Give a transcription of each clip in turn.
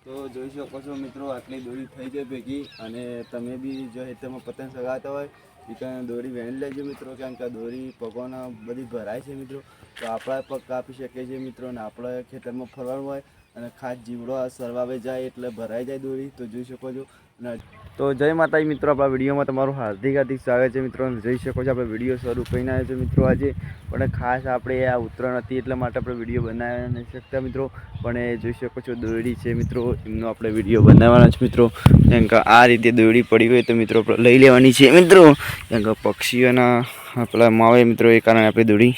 તો જોઈ શકો છો મિત્રો, આટલી દોરી થઈ જાય ભેગી. અને તમે બી જો હેતરમાં પતંગ ચગાવતા હોય એ ત્યાં દોરી વહેણી લેજો મિત્રો, કારણ કે દોરી પગોના બધી ભરાય છે મિત્રો. તો આપણા પગ કાપી શકીએ છીએ મિત્રો, અને આપણે ખેતરમાં ફરવાનું હોય અને ખાસ જીવડો સરવાવે જાય એટલે ભરાઈ જાય દોરી. તો જોઈ શકો છો. તો જય માતાજી મિત્રો, આપણા વિડીયોમાં તમારું હાર્દિક સ્વાગત છે મિત્રો. જોઈ શકો છો આપણે વિડીયો શરૂ કરીને આવ્યો છે મિત્રો આજે. પણ ખાસ આપણે આ ઉત્તરાયણ હતી એટલા માટે આપણે વિડીયો બનાવી નથી શકતા મિત્રો. પણ એ જોઈ શકો છો દોરડી છે મિત્રો, એમનો આપણે વિડીયો બનાવવાના છે મિત્રો. કેમ કે આ રીતે દોરડી પડી હોય તો મિત્રો આપણે લઈ લેવાની છે મિત્રો. કેમ કે પક્ષીઓના આપણા માવે મિત્રો, એ કારણે આપણે દોરડી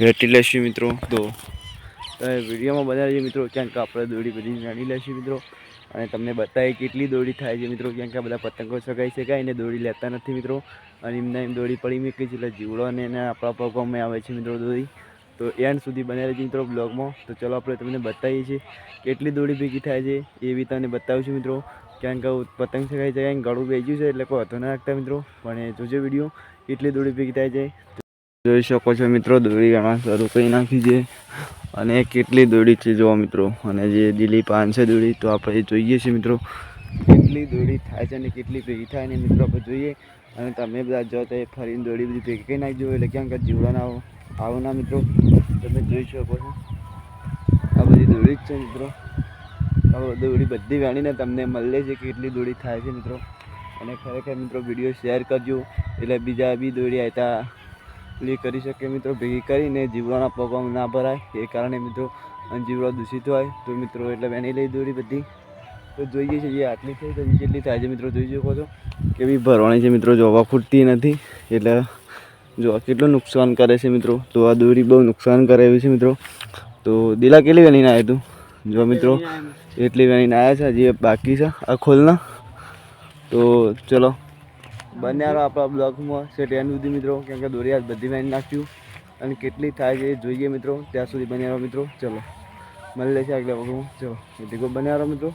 વેટી લઈશું મિત્રો. તો વિડીયોમાં બનાવીએ મિત્રો, કેમ કે આપણે દોરડી બધી જાણી લઈશું મિત્રો. અને તમને બતાવીએ કેટલી દોરી થાય છે મિત્રો. કેમ કે બધા પતંગો ચગાવી શકાય ને દોરી લેતા નથી મિત્રો. અને એમને એમ દોરી પડી મૂકી છે એટલે જીવડોને એને આપણા પગમાં આવે છે મિત્રો દોરી. તો એન્ડ સુધી બનાવી છે મિત્રો બ્લોગમાં. તો ચલો આપણે તમને બતાવીએ છીએ કેટલી દોરી ભેગી થાય છે એ બી તમને બતાવીશું મિત્રો. કેમ કે પતંગ ચગાવી ચગાવીને ગળું બેસ્યું છે એટલે કોઈ હતો ના રાખતા મિત્રો. પણ એ જોજો વિડીયો કેટલી દોરી ભેગી થાય છે. જોઈ શકો છો મિત્રો, દોરી ઘણા શરૂ કરી નાખી છે. અને કેટલી દોરી છે જોવા મિત્રો. અને જે દિલી પાન છે દોરી, તો આપણે જોઈએ છીએ મિત્રો કેટલી દોરી થાય છે અને કેટલી ભેગી થાય ને મિત્રો આપણે જોઈએ. અને તમે બધા જો તો ફરીને દોરી બધી ભેગી કરી નાખજો, એટલે કેમ કે જીવડાના આવો ના મિત્રો. તમે જોઈ શકો છો આ બધી દોરી જ છે મિત્રો. આ દોરી બધી વેણીને તમને મળે છે કેટલી દોરી થાય છે મિત્રો. અને ખરેખર મિત્રો વિડીયો શેર કરજો, એટલે બીજા બી દોરી આવતા પ્લે કરી શકે મિત્રો. ભેગી કરીને જીવડાના પગમાં ના ભરાય એ કારણે મિત્રો. અને જીવડો દૂષિત હોય તો મિત્રો એટલે વેણી લઈ દોરી બધી. તો જોઈએ છે જે આટલી થઈ તો કેટલી થાય છે મિત્રો. જોઈ શકો છો કેવી ભરવાની છે મિત્રો. જોવા ખૂટતી નથી એટલે જો કેટલું નુકસાન કરે છે મિત્રો. તો આ દોરી બહુ નુકસાન કરે એવી છે મિત્રો. તો દિલા કેટલી વેણીને આવ્યું તું જો મિત્રો, એટલી વેણીને આવ્યા છે. જે બાકી છે આ ખોલના. તો ચલો બન્યા આપણા બ્લોગમાં છે ત્યાં સુધી મિત્રો. કેમ કે દોરી આજ બધી વેણી નાખ્યું અને કેટલી થાય છે એ જોઈએ મિત્રો. ત્યાં સુધી બન્યા મિત્રો. ચલો મળી છે આગલા બ્લોગમાં. ચલો એટલે બન્યા મિત્રો.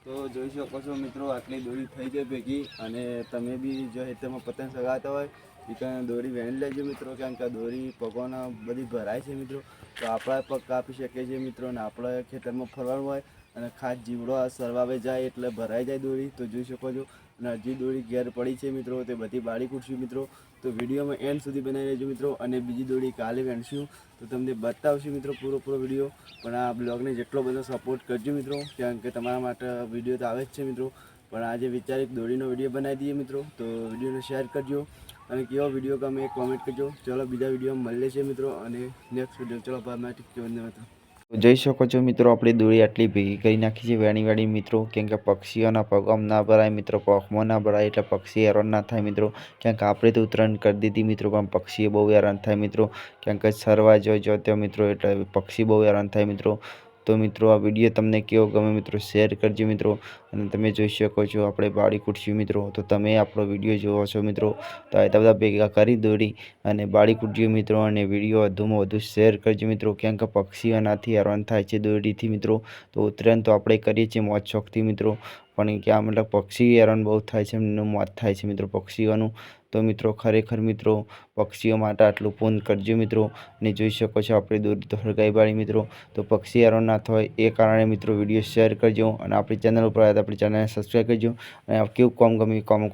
તો જોઈ શકો છો મિત્રો, આટલી દોરી થઈ જાય ભેગી. અને તમે બી જો હેતરમાં પતંગ ચગાવતા હોય એ ત્યાં દોરી વહેણી લેજો મિત્રો. કેમ કે દોરી પગોના બધી ભરાય છે મિત્રો. તો આપણા પગ કાપી શકીએ છીએ મિત્રો. અને આપણે ખેતરમાં ફરવાનું હોય અને ખાસ જીવડો સરવાવે જાય એટલે ભરાઈ જાય દોરી. તો જોઈ શકો છો. અને હજી દોરી ઘેર પડી છે મિત્રો, તે બધી બાળી કૂટશું મિત્રો. તો વિડીયોમાં એન્ડ સુધી બનાવી લેજો મિત્રો. અને બીજી દોરી કાલે વેણશું તો તમને બતાવશું મિત્રો પૂરો વિડીયો. પણ આ બ્લોગને જેટલો બધો સપોર્ટ કરજો મિત્રો, કારણ કે તમારા માટે વિડીયો તો આવે જ છે મિત્રો. પણ આજે વિચારી દોરીનો વિડીયો બનાવી દઈએ મિત્રો. તો વિડીયોને શેર કરજો અને કેવો વિડીયો ગમે કોમેન્ટ કરજો. ચલો બીજા વિડીયોમાં મળીએ છીએ મિત્રો. અને નેક્સ્ટ વિડીયો ચલો બાય માટી કેવું. જોઈ શકો છો મિત્રો, આપણી દોરી આટલી ભેગી કરી નાખી છે વેણી મિત્રો. કેમ કે પક્ષીઓના પગમાં ના ભરાય મિત્રો, પગમાં ના ભરાય એટલે પક્ષી હેરાન ના થાય મિત્રો. કેમ કે આપણે તો ઉત્તરાયણ કરી દીધી મિત્રો, પણ પક્ષીઓ બહુ હેરાન થાય મિત્રો. કેમ કે સરવા જો ત્યાં મિત્રો એટલે પક્ષી બહુ હેરાન થાય મિત્રો. તો મિત્રો આ વિડીયો તમને કેવો ગમે મિત્રો શેર કરજો મિત્રો. અને તમે જોઈ શકો છો આપણે બાળી કૂટશું મિત્રો. તો તમે આપણો વિડીયો જોવો છો મિત્રો, તો આ બધા ભેગા કરી દોરી અને બાળી કૂટજો મિત્રો. અને વિડીયો વધુમાં વધુ શેર કરજો મિત્રો. કેમ કે પક્ષીઓનાથી હેરાન થાય છે દોરીથી મિત્રો. તો ઉત્તરાયણ તો આપણે કરીએ છીએ મોજ શોખથી મિત્રો. પણ ક્યાં મતલબ પક્ષી હેરાન બહુ થાય છે, એમનું મોત થાય છે મિત્રો પક્ષીઓનું. તો મિત્રો ખરેખર મિત્રો પક્ષીઓ માટે આટલું પૂન કરજો મિત્રો. અને જોઈ શકો છો આપણે દોરી તો હળગાઈ બાળી મિત્રો. તો પક્ષી હેરાન ના થાય એ કારણે મિત્રો વિડીયો શેર કરજો. અને આપણી ચેનલ ઉપર આવ્યા તો આપણી ચેનલને સબસ્ક્રાઈબ કરજો. અને કેવું કોમ ગમે કોમ